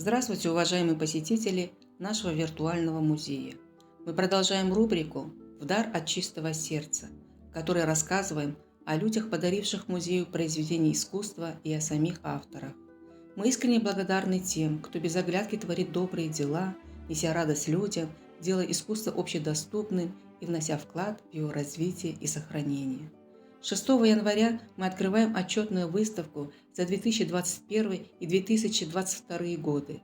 Здравствуйте, уважаемые посетители нашего виртуального музея. Мы продолжаем рубрику «В дар от чистого сердца», в которой рассказываем о людях, подаривших музею произведений искусства, и о самих авторах. Мы искренне благодарны тем, кто без оглядки творит добрые дела, неся радость людям, делая искусство общедоступным и внося вклад в его развитие и сохранение. 6 января мы открываем отчетную выставку за 2021 и 2022 годы.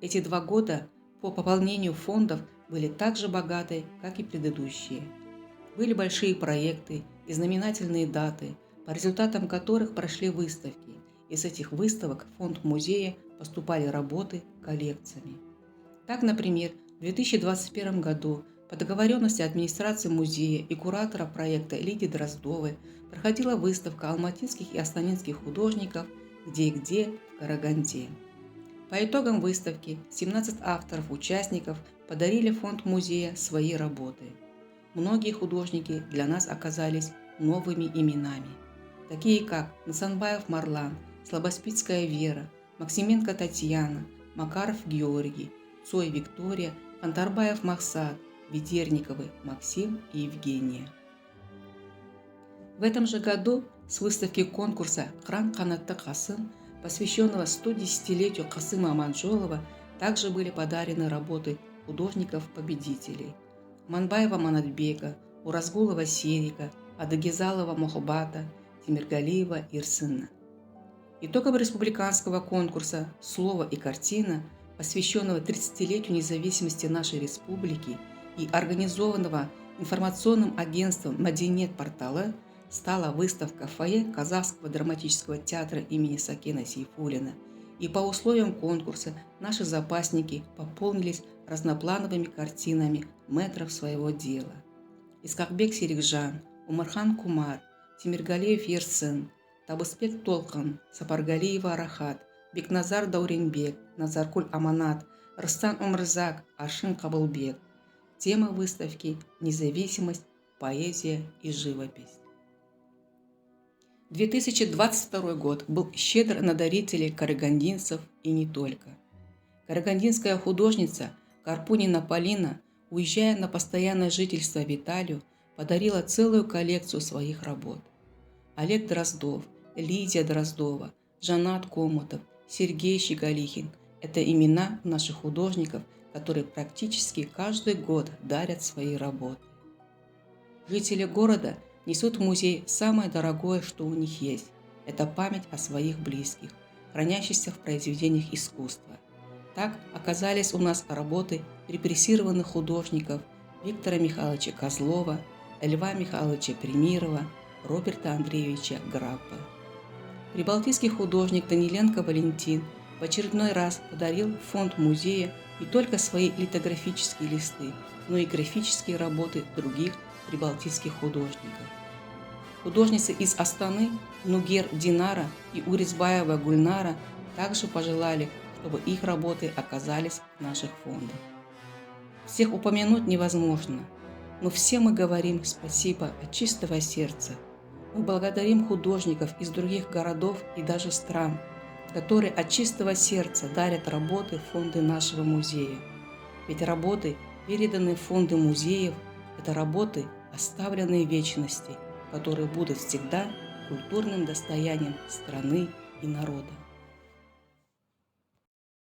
Эти 2 года по пополнению фондов были так же богаты, как и предыдущие. Были большие проекты и знаменательные даты, по результатам которых прошли выставки, и с этих выставок в фонд музея поступали работы коллекциями. Так, например, в 2021 году по договоренности администрации музея и куратора проекта Лидии Дроздовой проходила выставка алматинских и астанинских художников «Где и где» в Караганде. По итогам выставки 17 авторов-участников подарили фонд музея свои работы. Многие художники для нас оказались новыми именами, такие как Насанбаев Марлан, Слабоспицкая Вера, Максименко Татьяна, Макаров Георгий, Цой Виктория, Антарбаев Махсат, Ведерниковы Максим и Евгения. В этом же году с выставки конкурса «Қыран қанатты Қасым», посвященного 110-летию Касыма Аманжолова, также были подарены работы художников-победителей: Манбаева Манатбека, Уразгулова Серика, Адагизалова Мохбата, Тимиргалиева Ирсына. Итогом республиканского конкурса «Слово и картина», посвященного 30-летию независимости нашей республики и организованного информационным агентством «Мадинет Порталы», стала выставка в фойе Казахского драматического театра имени Сакена Сейфуллина, и по условиям конкурса наши запасники пополнились разноплановыми картинами мэтров своего дела: Искакбек Серикжан, Умархан Кумар, Тимиргалиев Ерсын, Табысбек Толкан, Сапаргалиева Арахат, Бекназар Дауренбек, Назаркуль Аманат, Рыстан Умрзак, Ашин Кабылбек. Тема выставки – независимость, поэзия и живопись. 2022 год был щедр на дарителей карагандинцев и не только. Карагандинская художница Карпунина Полина, уезжая на постоянное жительство в Италию, подарила целую коллекцию своих работ. Олег Дроздов, Лидия Дроздова, Жанат Комутов, Сергей Щеголихин – это имена наших художников, которые практически каждый год дарят свои работы. Жители города несут в музей самое дорогое, что у них есть – это память о своих близких, хранящихся в произведениях искусства. Так оказались у нас работы репрессированных художников Виктора Михайловича Козлова, Льва Михайловича Примирова, Роберта Андреевича Граппа. Прибалтийский художник Даниленко Валентин в очередной раз подарил в фонд музея не только свои литографические листы, но и графические работы других прибалтийских художников. Художницы из Астаны Нугер Динара и Урисбаева Гульнара также пожелали, чтобы их работы оказались в наших фондах. Всех упомянуть невозможно, но всем мы говорим спасибо от чистого сердца. Мы благодарим художников из других городов и даже стран, которые от чистого сердца дарят работы в фонды нашего музея. Ведь работы, переданные в фонды музеев, это работы, оставленные в вечности, которые будут всегда культурным достоянием страны и народа.